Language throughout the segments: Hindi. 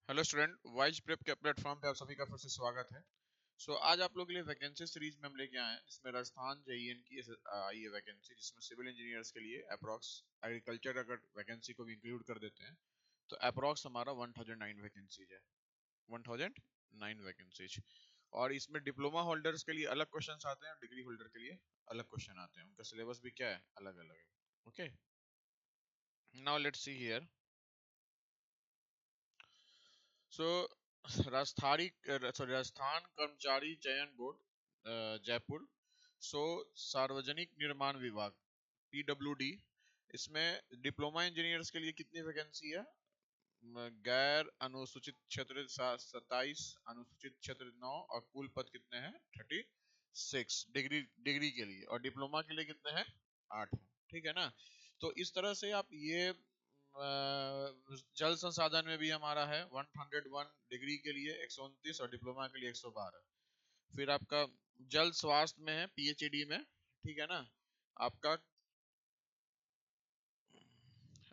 हेलो स्टूडेंट, वाइज प्रेप के प्लेटफॉर्म पे आप सभी का फिर से स्वागत है। आज आप लोगों के लिए वैकेंसी सीरीज में हम लेके आए हैं। इसमें राजस्थान जेईएन की आई है वैकेंसी, जिसमें सिविल इंजीनियर्स के लिए अप्रॉक्स, एग्रीकल्चर अगर वैकेंसी को भी इंक्लूड कर देते हैं तो अप्रॉक्स हमारा 1009 वैकेंसीज है। 1009 वैकेंसीज। और इसमें डिप्लोमा होल्डर्स के लिए अलग क्वेश्चन आते हैं, डिग्री होल्डर के लिए अलग क्वेश्चन आते हैं। उनका सिलेबस भी क्या है, अलग अलग है। Okay, now let's see here. So Rajasthan कर्मचारी चयन बोर्ड जयपुर। सार्वजनिक निर्माण विभाग PWD, इसमें डिप्लोमा इंजीनियर्स के लिए कितनी वैकेंसी है? गैर अनुसूचित क्षेत्र 27, अनुसूचित क्षेत्र 9, और कुल पद कितने हैं? 36 डिग्री डिग्री के लिए। और डिप्लोमा के लिए कितने हैं? 8 है। ठीक है ना? तो इस तरह से आप ये जल संसाधन में भी हमारा है 101 डिग्री के लिए 129, और डिप्लोमा के लिए 112। फिर आपका जल स्वास्थ्य में है PhD में। ठीक है ना? आपका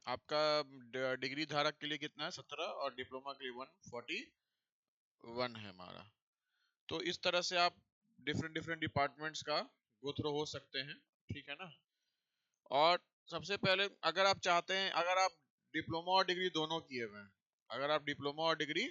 आपका डिग्री धारक के लिए कितना है? 17, और डिप्लोमा के लिए 141 है हमारा। तो इस तरह से आप डिफरेंट डिफरेंट डिपार्टमेंट्स का गो थ्रू हो सकते हैं। ठीक है ना? और सबसे पहले अगर आप चाहते हैं, अगर आप डिप्लोमा और डिग्री दोनों किए हुए हैं, अगर आप डिप्लोमा और डिग्री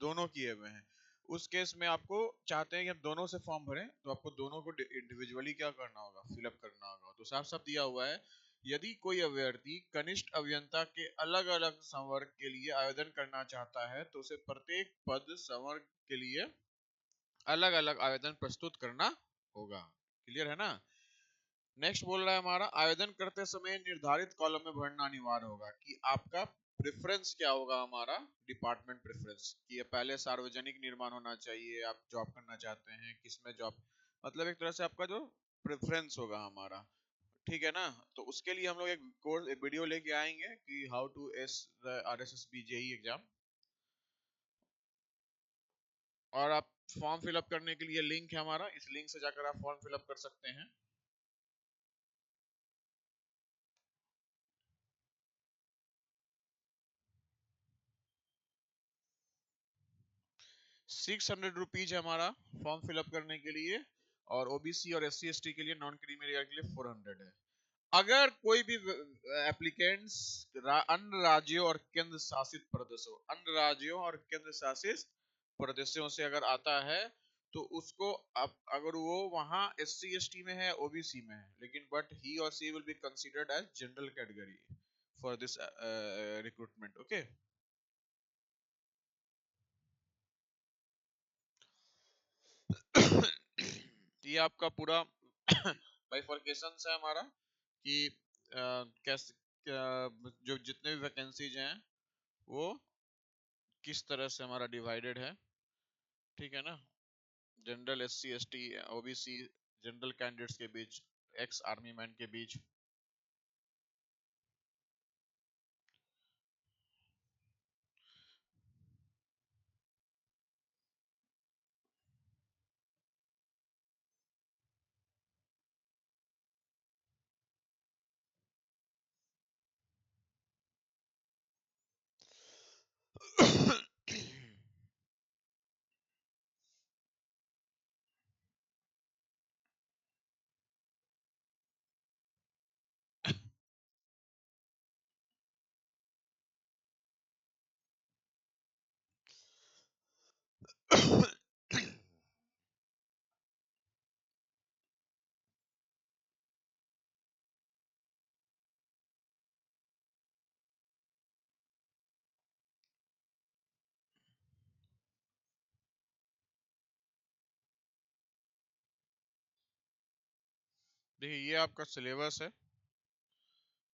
दोनों किए हुए हैं, उस केस में आपको चाहते हैं कि हम दोनों से फॉर्म भरें, तो आपको दोनों को इंडिविजुअली क्या करना होगा? फिलअप करना होगा। तो साफ साफ दिया हुआ है, यदि कोई अभ्यर्थी कनिष्ठ अभियंता के अलग अलग संवर्ग के लिए आवेदन करना चाहता है तो उसे प्रत्येक पद संवर्ग के लिए अलग अलग आवेदन प्रस्तुत करना होगा। क्लियर है ना? नेक्स्ट बोल रहा है हमारा, आवेदन करते समय निर्धारित कॉलम में भरना अनिवार्य होगा कि आपका प्रेफरेंस क्या होगा। हमारा डिपार्टमेंट प्रेफरेंस, कि ये पहले सार्वजनिक निर्माण होना चाहिए, आप जॉब करना चाहते हैं किसमें जॉब, मतलब एक तरह से आपका जो प्रेफरेंस होगा हमारा। ठीक है ना? तो उसके लिए हम लोग एक वीडियो लेके आएंगे कि how to ace RSSB JEE exam. और आप फॉर्म फिलअप करने के लिए लिंक है हमारा, इस लिंक से जाकर आप फॉर्म फिलअप कर सकते हैं। 600 रुपीज है हमारा फॉर्म फिलअप करने के लिए, और OBC और SC ST के लिए, नॉन क्रीमी लेयर के लिए 400 है। अगर कोई भी एप्लीकेंट्स अन्य राज्यों और केंद्र शासित प्रदेशों, अन्य राज्यों और केंद्र शासित प्रदेशों से अगर आता है, तो उसको अगर वो वहां SC ST में है, OBC में है, लेकिन बट ही और she will be considered as general category for this recruitment. Okay, ये आपका पूरा बाइफरकेशन है हमारा, कि कैसे जो जितने भी वैकेंसीज हैं वो किस तरह से हमारा डिवाइडेड है। ठीक है ना? General, SC ST, OBC, general candidates के बीच, एक्स आर्मी मैन के बीच। देखिए, ये आपका सिलेबस है।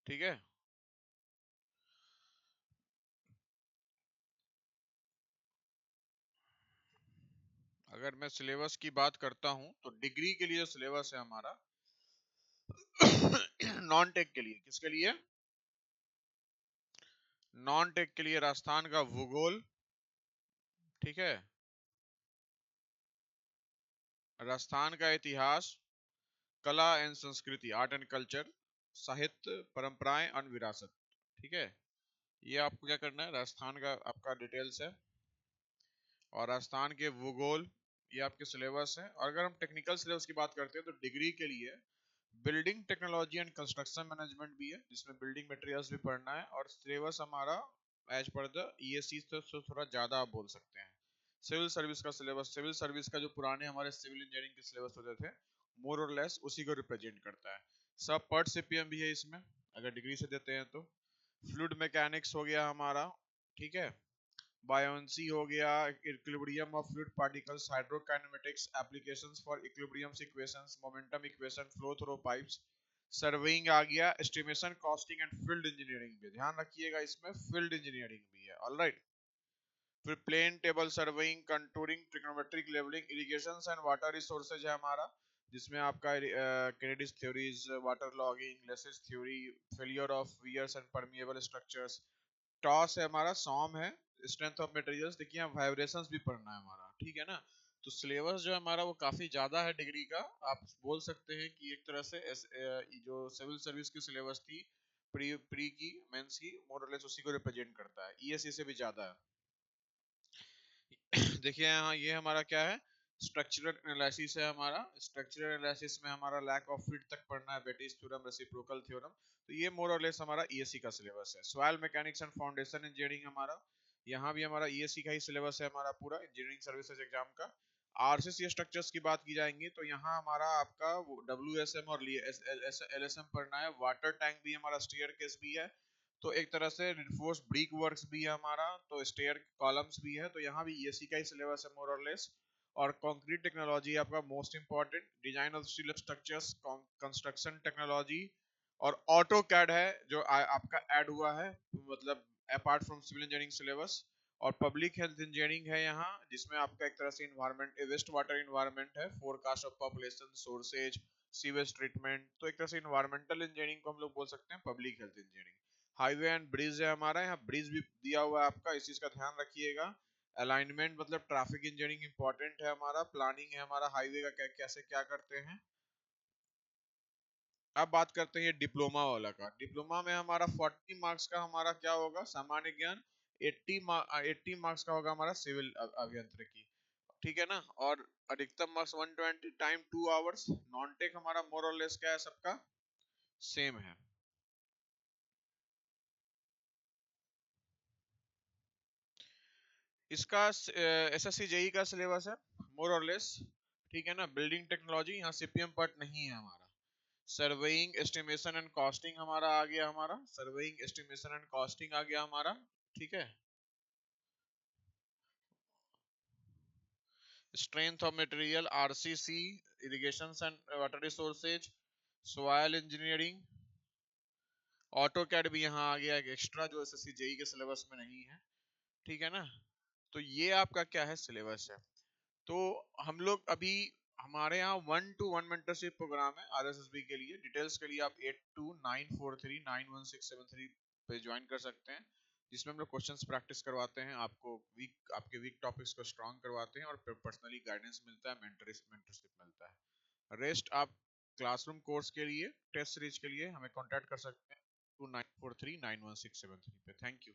ठीक है? अगर मैं सिलेबस की बात करता हूं तो डिग्री के लिए सिलेबस है हमारा नॉन टेक के लिए, किसके लिए? नॉन टेक के लिए राजस्थान का भूगोल। ठीक है? राजस्थान का इतिहास, कला एंड संस्कृति, आर्ट एंड कल्चर, साहित्य, परंपराएं और विरासत। ठीक है? ये आपको क्या करना है, राजस्थान का आपका डिटेल्स है। और राजस्थान के भूगोल, ये आपके सिलेबस है। और अगर हम टेक्निकल सिलेबस की बात करते हैं तो डिग्री के लिए building technology and construction management भी है, जिसमें बिल्डिंग मटेरियल्स भी पढ़ना है। और सिलेबस हमारा एज पर द ईएससी से थोड़ा ज्यादा आप बोल सकते हैं। सिविल सर्विस का सिलेबस, सिविल सर्विस का जो पुराने हमारे सिविल इंजीनियरिंग के सिलेबस होते थे, मोर और लेस उसी को रिप्रेजेंट करता है। सब पार्ट सीपीएम भी है इसमें, अगर डिग्री से देते हैं तो। फ्लूइड मैकेनिक्स हो गया हमारा, ठीक है। बायोन्सी हो गया, equilibrium of fluid particles, hydrokinematics, applications for equilibrium equations, momentum equation, flow through pipes. Surveying आ गया, estimation, costing and field engineering भी ध्यान रखिएगा, इसमें फील्ड इंजीनियरिंग भी है। ऑलराइट। फिर plane table surveying, contouring, trigonometric levelling, irrigation and water resources है हमारा, जिसमें आपका Kennedy's theories, water logging, Lacey's theory, failure of weirs and permeable structures. TOS है हमारा, सॉम है, स्ट्रेंथ ऑफ मटेरियल्स। देखिए यहाँ वाइब्रेशंस भी पढ़ना है हमारा, ठीक है ना। तो सिलेबस जो है हमारा वो काफी ज्यादा है डिग्री का। आप बोल सकते हैं कि एक तरह से जो सिविल सर्विस की सिलेबस थी प्री प्री की, मेंस की, मोर और लेस उसी को रिप्रेजेंट करता है, ईएससी से भी ज्यादा है। देखिए यहाँ ये हमारा क्या है, स्ट्रक्चरल एनालिसिस है हमारा। स्ट्रक्चरल एनालिसिस में हमारा लैक ऑफ फिट तक पढ़ना है, बेटिस थ्योरम, रेसिप्रोकल थ्योरम। तो ये मोर और लेस हमारा ईएससी का सिलेबस है। Soil mechanics and foundation engineering हमारा, यहाँ भी हमारा ईएससी का ही सिलेबस है हमारा पूरा, इंजीनियरिंग सर्विसेज एग्जाम का। आरसीसी स्ट्रक्चर्स की बात की जाएंगी तो यहाँ हमारा आपका डब्ल्यूएसएम और एलएसएम पढ़ना है। वाटर टैंक भी हमारा, स्टेयर केस भी है। तो एक तरह से रिफोर्स ब्रिक वर्क्स भी है हमारा, तो स्टेयर कॉलम्स भी है। तो यहाँ भी ईएससी का ही सिलेबस है मोर और लेस। और कंक्रीट टेक्नोलॉजी आपका most important, design of steel structures, construction technology. और ऑटो कैड है जो आपका ऐड हुआ है, मतलब apart from civil engineering syllabus. और पब्लिक हेल्थ इंजीनियरिंग है यहाँ, जिसमें आपका एक तरह से इन्वायरमेंट, वेस्ट वाटर इन्वायरमेंट है, forecast of population, sources, sewage treatment. तो एक तरह से इन्वायरमेंटल इंजीनियरिंग को हम लोग बोल सकते हैं public health engineering. Highway and bridge है हमारा, यहाँ ब्रिज भी दिया हुआ है आपका, इस चीज का ध्यान रखिएगा। अलाइनमेंट मतलब ट्रैफिक इंजीनियरिंग इंपॉर्टेंट है हमारा। प्लानिंग है हमारा हाईवे का, कैसे क्या करते हैं। अब बात करते हैं डिप्लोमा वाला का। डिप्लोमा में हमारा 40 मार्क्स का हमारा क्या होगा, सामान्य ज्ञान। 80 मार्क्स का होगा हमारा सिविल अभियांत्रिकी, ठीक है ना। और अधिकतम marks 120, time 2 hours. Non tech हमारा मोर और लेस क्या है, सबका सेम है। इसका एसएससी जेई का सिलेबस है मोर और लेस, ठीक है ना। बिल्डिंग टेक्नोलॉजी, यहाँ सीपीएम पार्ट नहीं है हमारा। सर्वेइंग, एस्टिमेशन एंड कॉस्टिंग हमारा आ गया, हमारा सर्वेइंग, एस्टिमेशन एंड कॉस्टिंग आ गया हमारा, ठीक है। Strength of material, RCC, irrigation and water resources, soil engineering, auto CAD भी यहाँ आ गया एक एक्स्ट्रा, जो एसएससी जेई के सिलेबस में नहीं है, ठीक है ना। तो ये आपका क्या है, सिलेबस है। तो हम लोग अभी, हमारे यहाँ 1-to-1 मेंटरशिप प्रोग्राम है आरएसएसबी के लिए। डिटेल्स के लिए आप 8294391673 पे ज्वाइन कर सकते हैं, जिसमें हम लोग क्वेश्चंस प्रैक्टिस करवाते हैं आपको, आपके वीक टॉपिक्स को स्ट्रॉन्ग करवाते हैं, और पर्सनली गाइडेंस मिलता है, मेंटरशिप मिलता है। रेस्ट आप क्लासरूम कोर्स के लिए, टेस्ट सीरीज के लिए हमें कॉन्टैक्ट कर सकते हैं 29439167 पे। Thank you.